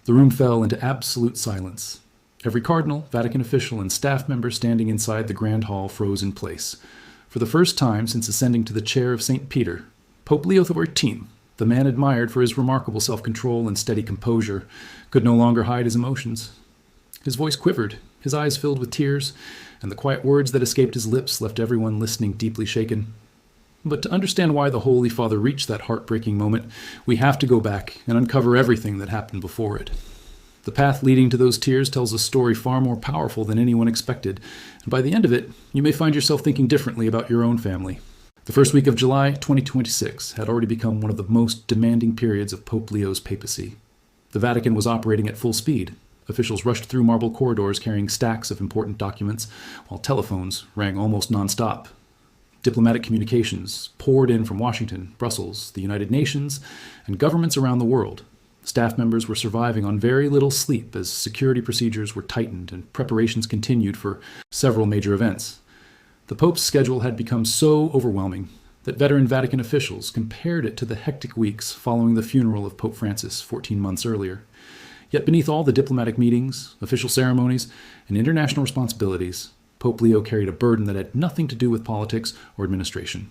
The room fell into absolute silence. Every cardinal, Vatican official, and staff member standing inside the grand hall froze in place. For the first time since ascending to the chair of St. Peter, Pope Leo XIV, the man admired for his remarkable self-control and steady composure, could no longer hide his emotions. His voice quivered, his eyes filled with tears, and the quiet words that escaped his lips left everyone listening deeply shaken. But to understand why the Holy Father reached that heartbreaking moment, we have to go back and uncover everything that happened before it. The path leading to those tears tells a story far more powerful than anyone expected, and by the end of it, you may find yourself thinking differently about your own family. The first week of July 2026 had already become one of the most demanding periods of Pope Leo's papacy. The Vatican was operating at full speed. Officials rushed through marble corridors carrying stacks of important documents, while telephones rang almost nonstop. Diplomatic communications poured in from Washington, Brussels, the United Nations, and governments around the world. Staff members were surviving on very little sleep as security procedures were tightened and preparations continued for several major events. The Pope's schedule had become so overwhelming that veteran Vatican officials compared it to the hectic weeks following the funeral of Pope Francis 14 months earlier. Yet beneath all the diplomatic meetings, official ceremonies, and international responsibilities, Pope Leo carried a burden that had nothing to do with politics or administration.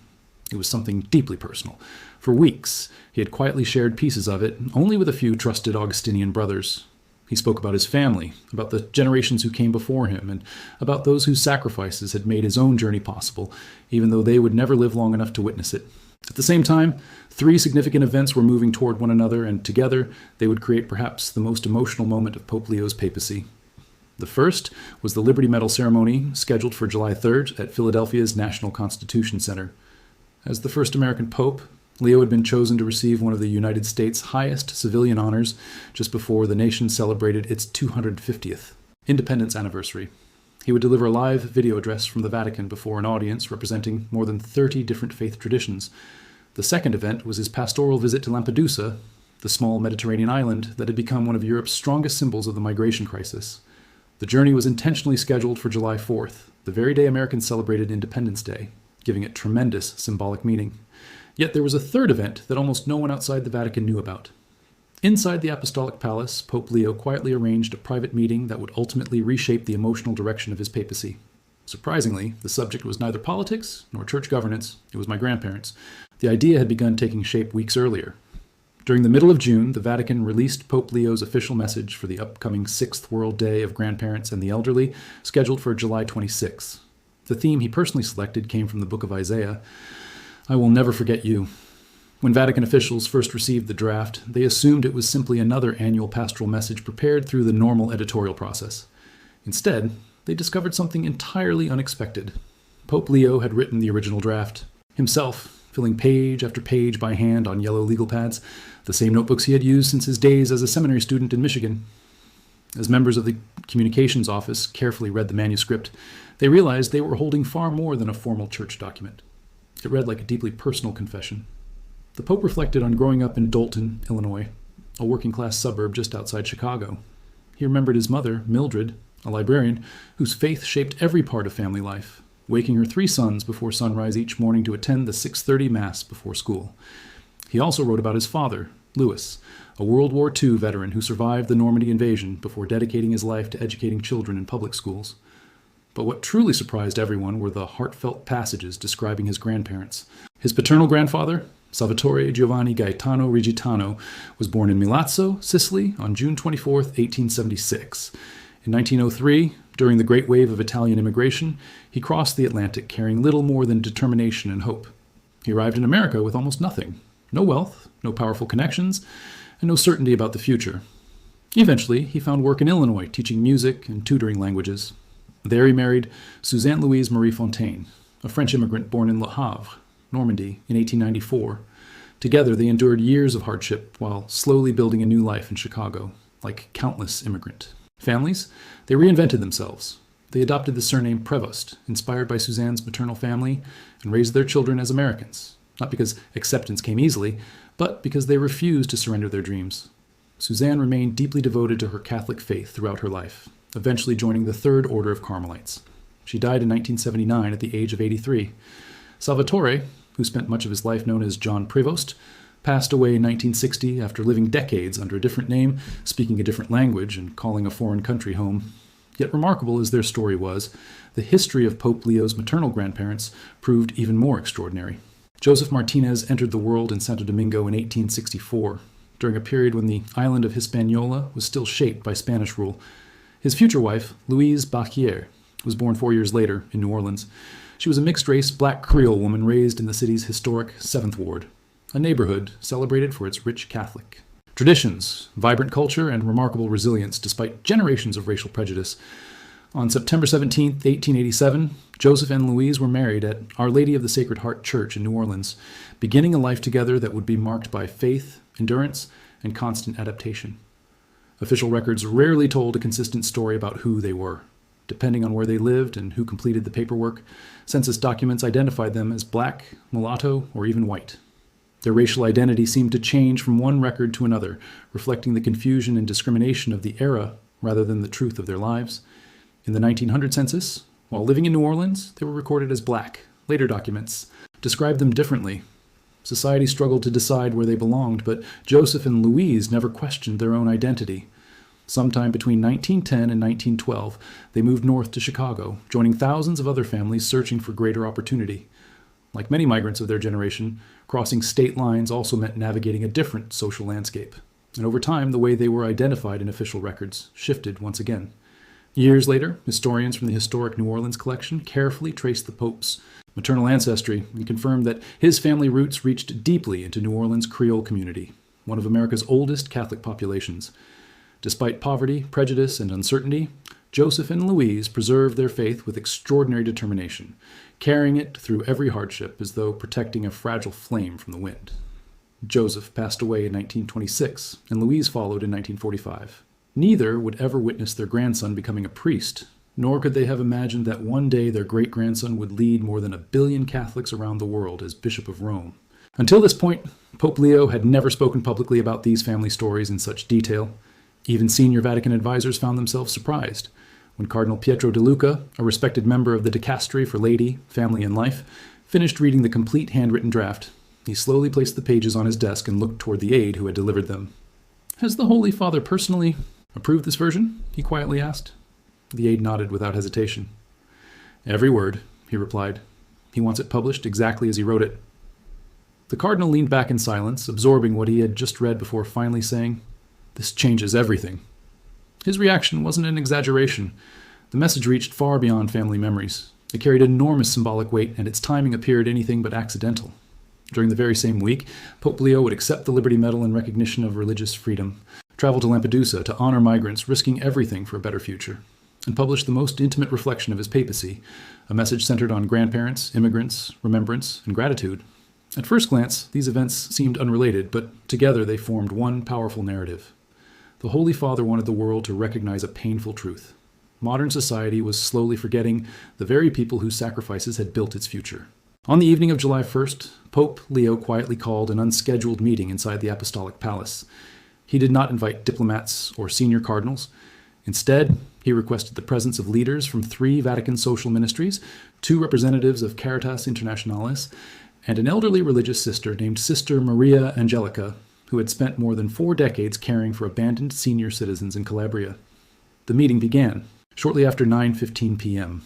It was something deeply personal. For weeks, he had quietly shared pieces of it, only with a few trusted Augustinian brothers. He spoke about his family, about the generations who came before him, and about those whose sacrifices had made his own journey possible, even though they would never live long enough to witness it. At the same time, 3 significant events were moving toward one another, and together they would create perhaps the most emotional moment of Pope Leo's papacy. The first was the Liberty Medal ceremony, scheduled for July 3rd at Philadelphia's National Constitution Center. As the first American pope, Leo had been chosen to receive one of the United States' highest civilian honors just before the nation celebrated its 250th independence anniversary. He would deliver a live video address from the Vatican before an audience representing more than 30 different faith traditions. The second event was his pastoral visit to Lampedusa, the small Mediterranean island that had become one of Europe's strongest symbols of the migration crisis. The journey was intentionally scheduled for July 4th, the very day Americans celebrated Independence Day, giving it tremendous symbolic meaning. Yet there was a third event that almost no one outside the Vatican knew about. Inside the Apostolic Palace, Pope Leo quietly arranged a private meeting that would ultimately reshape the emotional direction of his papacy. Surprisingly, the subject was neither politics nor church governance. It was my grandparents. The idea had begun taking shape weeks earlier. During the middle of June, the Vatican released Pope Leo's official message for the upcoming 6th World Day of Grandparents and the Elderly, scheduled for July 26. The theme he personally selected came from the book of Isaiah. I will never forget you. When Vatican officials first received the draft, they assumed it was simply another annual pastoral message prepared through the normal editorial process. Instead, they discovered something entirely unexpected. Pope Leo had written the original draft himself, filling page after page by hand on yellow legal pads, the same notebooks he had used since his days as a seminary student in Michigan. As members of the communications office carefully read the manuscript, they realized they were holding far more than a formal church document. It read like a deeply personal confession. The Pope reflected on growing up in Dolton, Illinois, a working-class suburb just outside Chicago. He remembered his mother, Mildred, a librarian, whose faith shaped every part of family life, waking her 3 sons before sunrise each morning to attend the 6:30 Mass before school. He also wrote about his father, Louis, a World War II veteran who survived the Normandy invasion before dedicating his life to educating children in public schools. But what truly surprised everyone were the heartfelt passages describing his grandparents. His paternal grandfather, Salvatore Giovanni Gaetano Rigitano, was born in Milazzo, Sicily, on June 24, 1876. In 1903, during the Great Wave of Italian immigration, he crossed the Atlantic carrying little more than determination and hope. He arrived in America with almost nothing. No wealth, no powerful connections, and no certainty about the future. Eventually, he found work in Illinois, teaching music and tutoring languages. There he married Suzanne Louise Marie Fontaine, a French immigrant born in Le Havre, Normandy, in 1894. Together, they endured years of hardship while slowly building a new life in Chicago, like countless immigrant families. They reinvented themselves. They adopted the surname Prevost, inspired by Suzanne's maternal family, and raised their children as Americans, not because acceptance came easily, but because they refused to surrender their dreams. Suzanne remained deeply devoted to her Catholic faith throughout her life, eventually joining the Third Order of Carmelites. She died in 1979 at the age of 83. Salvatore, who spent much of his life known as John Prevost, passed away in 1960 after living decades under a different name, speaking a different language, and calling a foreign country home. Yet remarkable as their story was, the history of Pope Leo's maternal grandparents proved even more extraordinary. Joseph Martinez entered the world in Santo Domingo in 1864, during a period when the island of Hispaniola was still shaped by Spanish rule. His future wife, Louise Bachier, was born 4 years later in New Orleans. She was a mixed-race black Creole woman raised in the city's historic 7th Ward, a neighborhood celebrated for its rich Catholic traditions, vibrant culture, and remarkable resilience despite generations of racial prejudice. On September 17, 1887, Joseph and Louise were married at Our Lady of the Sacred Heart Church in New Orleans, beginning a life together that would be marked by faith, endurance, and constant adaptation. Official records rarely told a consistent story about who they were. Depending on where they lived and who completed the paperwork, census documents identified them as black, mulatto, or even white. Their racial identity seemed to change from one record to another, reflecting the confusion and discrimination of the era rather than the truth of their lives. In the 1900 census, while living in New Orleans, they were recorded as black. Later documents described them differently. Society struggled to decide where they belonged, but Joseph and Louise never questioned their own identity. Sometime between 1910 and 1912, they moved north to Chicago, joining thousands of other families searching for greater opportunity. Like many migrants of their generation, crossing state lines also meant navigating a different social landscape. And over time, the way they were identified in official records shifted once again. Years later, historians from the historic New Orleans collection carefully traced the Pope's maternal ancestry and confirmed that his family roots reached deeply into New Orleans' Creole community, one of America's oldest Catholic populations. Despite poverty, prejudice, and uncertainty, Joseph and Louise preserved their faith with extraordinary determination, carrying it through every hardship as though protecting a fragile flame from the wind. Joseph passed away in 1926, and Louise followed in 1945. Neither would ever witness their grandson becoming a priest, nor could they have imagined that one day their great-grandson would lead more than 1 billion Catholics around the world as Bishop of Rome. Until this point, Pope Leo had never spoken publicly about these family stories in such detail. Even senior Vatican advisors found themselves surprised. When Cardinal Pietro De Luca, a respected member of the Dicastery for Laity, Family, and Life, finished reading the complete handwritten draft, he slowly placed the pages on his desk and looked toward the aide who had delivered them. "Has the Holy Father personally approved this version?" he quietly asked. The aide nodded without hesitation. "Every word," he replied. "He wants it published exactly as he wrote it." The cardinal leaned back in silence, absorbing what he had just read before finally saying, "This changes everything." His reaction wasn't an exaggeration. The message reached far beyond family memories. It carried enormous symbolic weight, and its timing appeared anything but accidental. During the very same week, Pope Leo would accept the Liberty Medal in recognition of religious freedom, travel to Lampedusa to honor migrants risking everything for a better future, and publish the most intimate reflection of his papacy, a message centered on grandparents, immigrants, remembrance, and gratitude. At first glance, these events seemed unrelated, but together they formed one powerful narrative. The Holy Father wanted the world to recognize a painful truth. Modern society was slowly forgetting the very people whose sacrifices had built its future. On the evening of July 1st, Pope Leo quietly called an unscheduled meeting inside the Apostolic Palace. He did not invite diplomats or senior cardinals. Instead, he requested the presence of leaders from 3 Vatican social ministries, 2 representatives of Caritas Internationalis, and an elderly religious sister named Sister Maria Angelica, who had spent more than 4 decades caring for abandoned senior citizens in Calabria. The meeting began shortly after 9:15 p.m.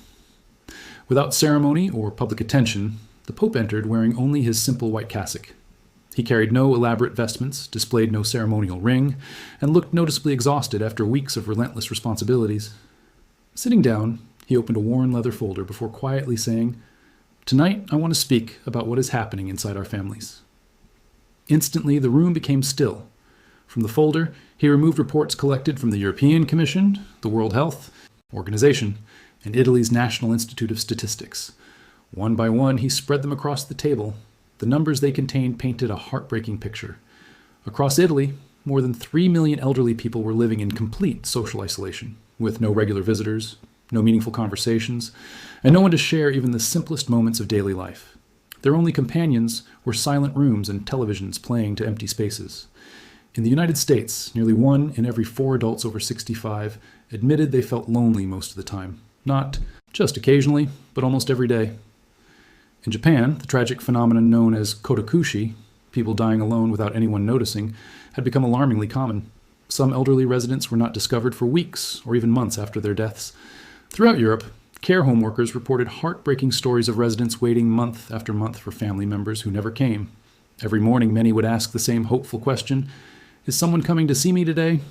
Without ceremony or public attention, the Pope entered wearing only his simple white cassock. He carried no elaborate vestments, displayed no ceremonial ring, and looked noticeably exhausted after weeks of relentless responsibilities. Sitting down, he opened a worn leather folder before quietly saying, "Tonight I want to speak about what is happening inside our families." Instantly, the room became still. From the folder, he removed reports collected from the European Commission, the World Health Organization, and Italy's National Institute of Statistics. One by one, he spread them across the table. The numbers they contained painted a heartbreaking picture. Across Italy, more than 3 million elderly people were living in complete social isolation, with no regular visitors, no meaningful conversations, and no one to share even the simplest moments of daily life. Their only companions were silent rooms and televisions playing to empty spaces. In the United States, nearly 1 in every 4 adults over 65 admitted they felt lonely most of the time. Not just occasionally, but almost every day. In Japan, the tragic phenomenon known as kodakushi, People dying alone without anyone noticing had become alarmingly common. Some elderly residents were not discovered for weeks or even months after their deaths. Throughout Europe, care home workers reported heartbreaking stories of residents waiting month after month for family members who never came. Every morning, many would ask the same hopeful question, "Is someone coming to see me today?"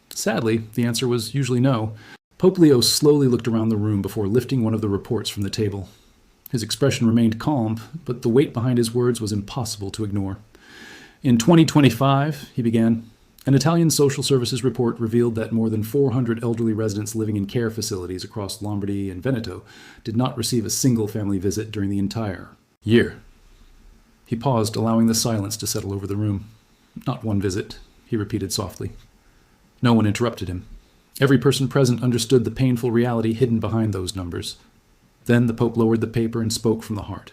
Sadly, the answer was usually no. Pope Leo slowly looked around the room before lifting one of the reports from the table. His expression remained calm, but the weight behind his words was impossible to ignore. In 2025, he began, an Italian social services report revealed that more than 400 elderly residents living in care facilities across Lombardy and Veneto did not receive a single family visit during the entire year. He paused, allowing the silence to settle over the room. "Not one visit," he repeated softly. No one interrupted him. Every person present understood the painful reality hidden behind those numbers. Then the Pope lowered the paper and spoke from the heart.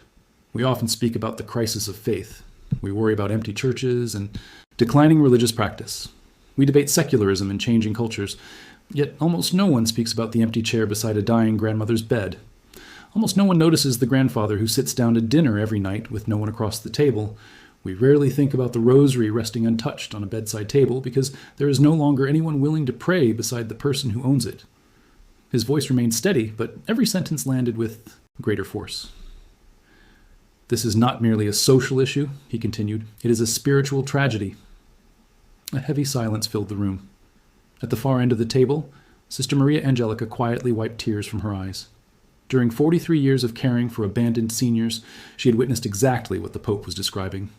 "We often speak about the crisis of faith. We worry about empty churches and declining religious practice. We debate secularism and changing cultures, yet almost no one speaks about the empty chair beside a dying grandmother's bed. Almost no one notices the grandfather who sits down to dinner every night with no one across the table. We rarely think about the rosary resting untouched on a bedside table because there is no longer anyone willing to pray beside the person who owns it." His voice remained steady, but every sentence landed with greater force. "This is not merely a social issue," he continued. "It is a spiritual tragedy." A heavy silence filled the room. At the far end of the table, Sister Maria Angelica quietly wiped tears from her eyes. During 43 years of caring for abandoned seniors, she had witnessed exactly what the Pope was describing.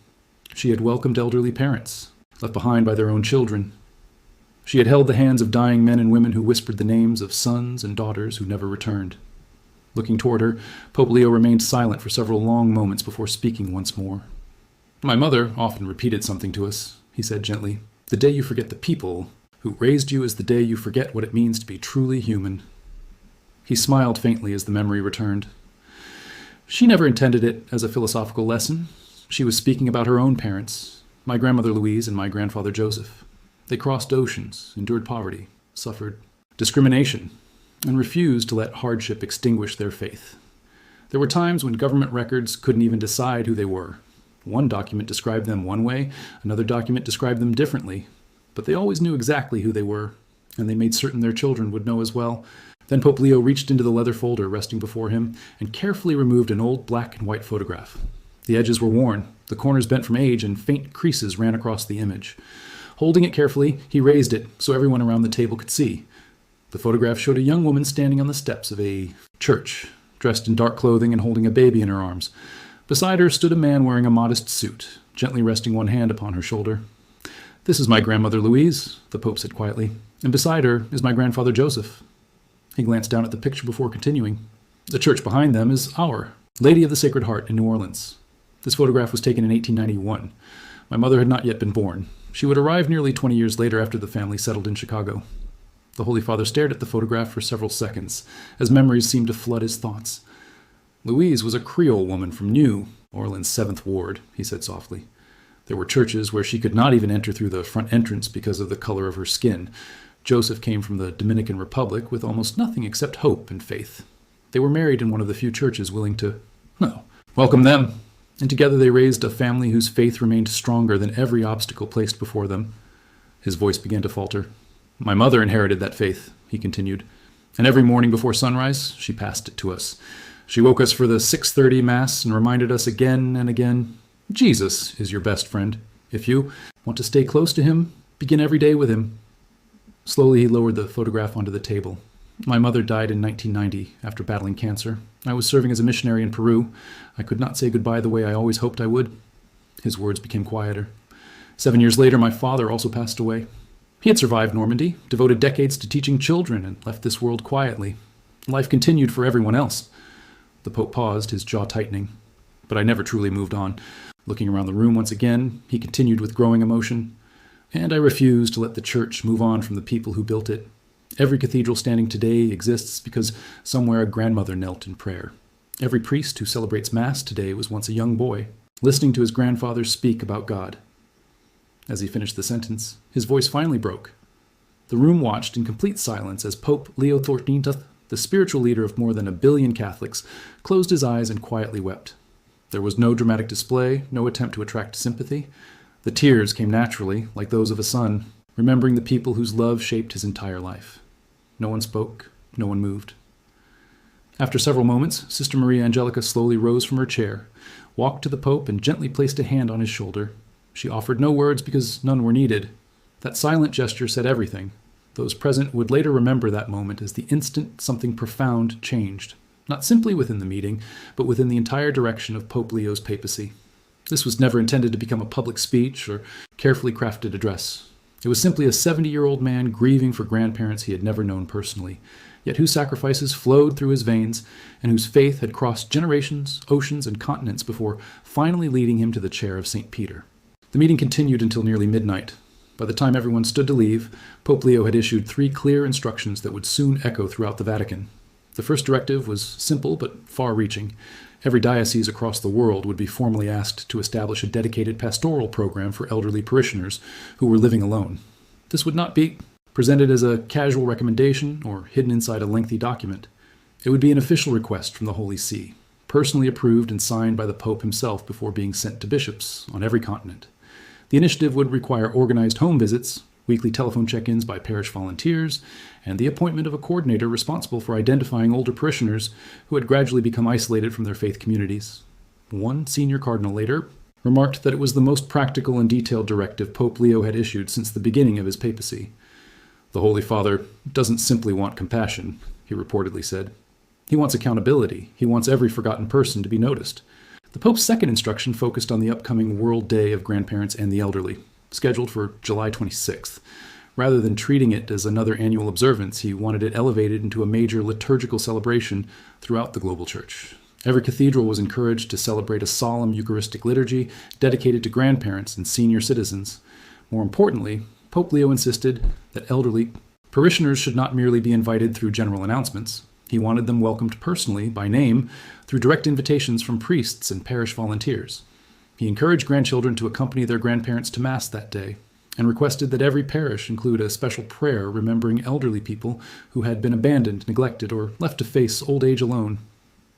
She had welcomed elderly parents, left behind by their own children. She had held the hands of dying men and women who whispered the names of sons and daughters who never returned. Looking toward her, Pope Leo remained silent for several long moments before speaking once more. "My mother often repeated something to us," he said gently. "The day you forget the people who raised you is the day you forget what it means to be truly human." He smiled faintly as the memory returned. She never intended it as a philosophical lesson. She was speaking about her own parents, my grandmother Louise and my grandfather Joseph. They crossed oceans, endured poverty, suffered discrimination, and refused to let hardship extinguish their faith. There were times when government records couldn't even decide who they were. One document described them one way, another document described them differently, but they always knew exactly who they were, and they made certain their children would know as well. Then Pope Leo reached into the leather folder resting before him and carefully removed an old black and white photograph. The edges were worn, the corners bent from age, and faint creases ran across the image. Holding it carefully, he raised it so everyone around the table could see. The photograph showed a young woman standing on the steps of a church, dressed in dark clothing and holding a baby in her arms. Beside her stood a man wearing a modest suit, gently resting one hand upon her shoulder. "This is my grandmother Louise," the Pope said quietly, "and beside her is my grandfather Joseph." He glanced down at the picture before continuing. "The church behind them is our Lady of the Sacred Heart in New Orleans. This photograph was taken in 1891. My mother had not yet been born. She would arrive nearly 20 years later after the family settled in Chicago." The Holy Father stared at the photograph for several seconds, as memories seemed to flood his thoughts. "Louise was a Creole woman from New Orleans' 7th Ward," he said softly. "There were churches where she could not even enter through the front entrance because of the color of her skin. Joseph came from the Dominican Republic with almost nothing except hope and faith. They were married in one of the few churches willing to, welcome them. And together they raised a family whose faith remained stronger than every obstacle placed before them." His voice began to falter. "My mother inherited that faith," he continued, "and every morning before sunrise, she passed it to us. She woke us for the 6:30 Mass and reminded us again and again, Jesus is your best friend. If you want to stay close to him, begin every day with him." Slowly he lowered the photograph onto the table. "My mother died in 1990 after battling cancer. I was serving as a missionary in Peru. I could not say goodbye the way I always hoped I would." His words became quieter. 7 years later, my father also passed away. He had survived Normandy, devoted decades to teaching children, and left this world quietly. Life continued for everyone else. The Pope paused, his jaw tightening. But I never truly moved on. Looking around the room once again, he continued with growing emotion. "And I refuse to let the church move on from the people who built it. Every cathedral standing today exists because somewhere a grandmother knelt in prayer. Every priest who celebrates Mass today was once a young boy, listening to his grandfather speak about God." As he finished the sentence, his voice finally broke. The room watched in complete silence as Pope Leo XIV, the spiritual leader of more than 1 billion Catholics, closed his eyes and quietly wept. There was no dramatic display, no attempt to attract sympathy. The tears came naturally, like those of a son, remembering the people whose love shaped his entire life. No one spoke, no one moved. After several moments, Sister Maria Angelica slowly rose from her chair, walked to the Pope, and gently placed a hand on his shoulder. She offered no words because none were needed. That silent gesture said everything. Those present would later remember that moment as the instant something profound changed, not simply within the meeting, but within the entire direction of Pope Leo's papacy. This was never intended to become a public speech or carefully crafted address. It was simply a 70-year-old man grieving for grandparents he had never known personally, yet whose sacrifices flowed through his veins and whose faith had crossed generations, oceans, and continents before finally leading him to the chair of St. Peter. The meeting continued until nearly midnight. By the time everyone stood to leave, Pope Leo had issued 3 clear instructions that would soon echo throughout the Vatican. The first directive was simple but far-reaching. Every diocese across the world would be formally asked to establish a dedicated pastoral program for elderly parishioners who were living alone. This would not be presented as a casual recommendation or hidden inside a lengthy document. It would be an official request from the Holy See, personally approved and signed by the Pope himself before being sent to bishops on every continent. The initiative would require organized home visits, weekly telephone check-ins by parish volunteers, and the appointment of a coordinator responsible for identifying older parishioners who had gradually become isolated from their faith communities. One senior cardinal later remarked that it was the most practical and detailed directive Pope Leo had issued since the beginning of his papacy. "The Holy Father doesn't simply want compassion," he reportedly said. "He wants accountability. He wants every forgotten person to be noticed." The Pope's second instruction focused on the upcoming World Day of Grandparents and the Elderly, scheduled for July 26th. Rather than treating it as another annual observance, he wanted it elevated into a major liturgical celebration throughout the global church. Every cathedral was encouraged to celebrate a solemn Eucharistic liturgy dedicated to grandparents and senior citizens. More importantly, Pope Leo insisted that elderly parishioners should not merely be invited through general announcements. He wanted them welcomed personally, by name, through direct invitations from priests and parish volunteers. He encouraged grandchildren to accompany their grandparents to Mass that day, and requested that every parish include a special prayer remembering elderly people who had been abandoned, neglected, or left to face old age alone.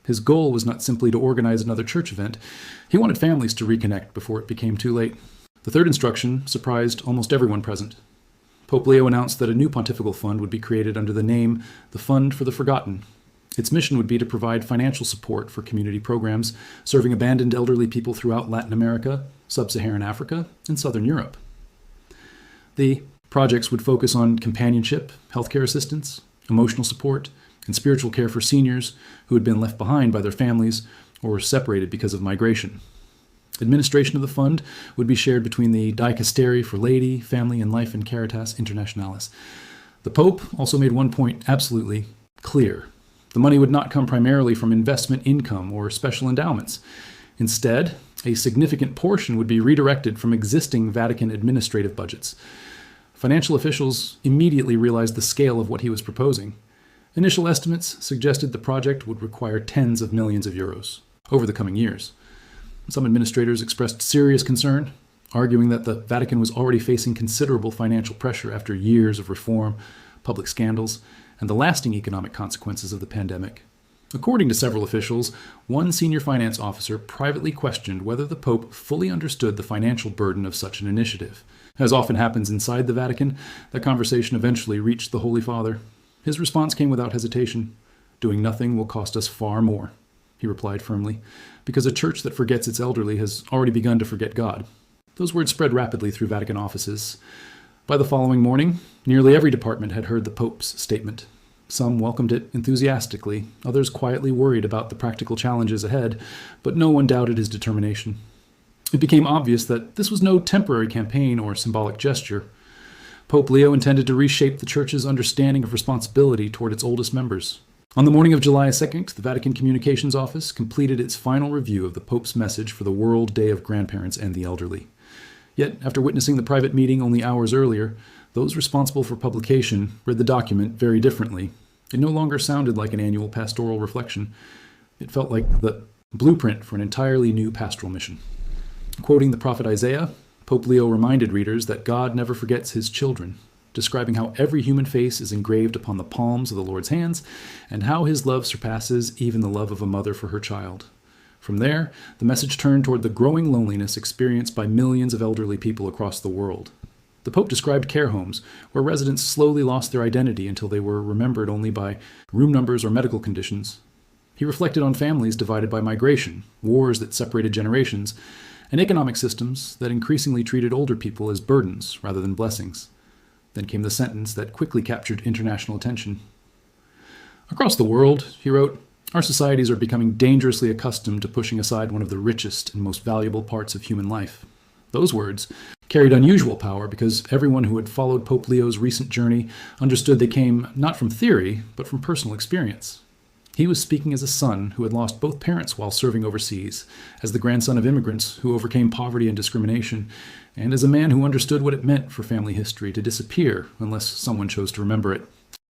His goal was not simply to organize another church event. He wanted families to reconnect before it became too late. The third instruction surprised almost everyone present. Pope Leo announced that a new pontifical fund would be created under the name the Fund for the Forgotten. Its mission would be to provide financial support for community programs serving abandoned elderly people throughout Latin America, Sub-Saharan Africa, and Southern Europe. The projects would focus on companionship, healthcare assistance, emotional support, and spiritual care for seniors who had been left behind by their families or were separated because of migration. Administration of the fund would be shared between the Dicastery for Laity, Family and Life and Caritas Internationalis. The Pope also made one point absolutely clear. The money would not come primarily from investment income or special endowments. Instead, a significant portion would be redirected from existing Vatican administrative budgets. Financial officials immediately realized the scale of what he was proposing. Initial estimates suggested the project would require tens of millions of euros over the coming years. Some administrators expressed serious concern, arguing that the Vatican was already facing considerable financial pressure after years of reform, public scandals, and the lasting economic consequences of the pandemic. According to several officials, one senior finance officer privately questioned whether the Pope fully understood the financial burden of such an initiative. As often happens inside the Vatican, the conversation eventually reached the Holy Father. His response came without hesitation. "Doing nothing will cost us far more," he replied firmly, "because a church that forgets its elderly has already begun to forget God." Those words spread rapidly through Vatican offices. By the following morning, nearly every department had heard the Pope's statement. Some welcomed it enthusiastically, others quietly worried about the practical challenges ahead, but no one doubted his determination. It became obvious that this was no temporary campaign or symbolic gesture. Pope Leo intended to reshape the Church's understanding of responsibility toward its oldest members. On the morning of July 2nd, the Vatican Communications Office completed its final review of the Pope's message for the World Day of Grandparents and the Elderly. Yet, after witnessing the private meeting only hours earlier, those responsible for publication read the document very differently. It no longer sounded like an annual pastoral reflection. It felt like the blueprint for an entirely new pastoral mission. Quoting the prophet Isaiah, Pope Leo reminded readers that God never forgets his children, describing how every human face is engraved upon the palms of the Lord's hands, and how his love surpasses even the love of a mother for her child. From there, the message turned toward the growing loneliness experienced by millions of elderly people across the world. The Pope described care homes, where residents slowly lost their identity until they were remembered only by room numbers or medical conditions. He reflected on families divided by migration, wars that separated generations, and economic systems that increasingly treated older people as burdens rather than blessings. Then came the sentence that quickly captured international attention. Across the world, he wrote, our societies are becoming dangerously accustomed to pushing aside one of the richest and most valuable parts of human life. Those words carried unusual power because everyone who had followed Pope Leo's recent journey understood they came not from theory, but from personal experience. He was speaking as a son who had lost both parents while serving overseas, as the grandson of immigrants who overcame poverty and discrimination, and as a man who understood what it meant for family history to disappear unless someone chose to remember it.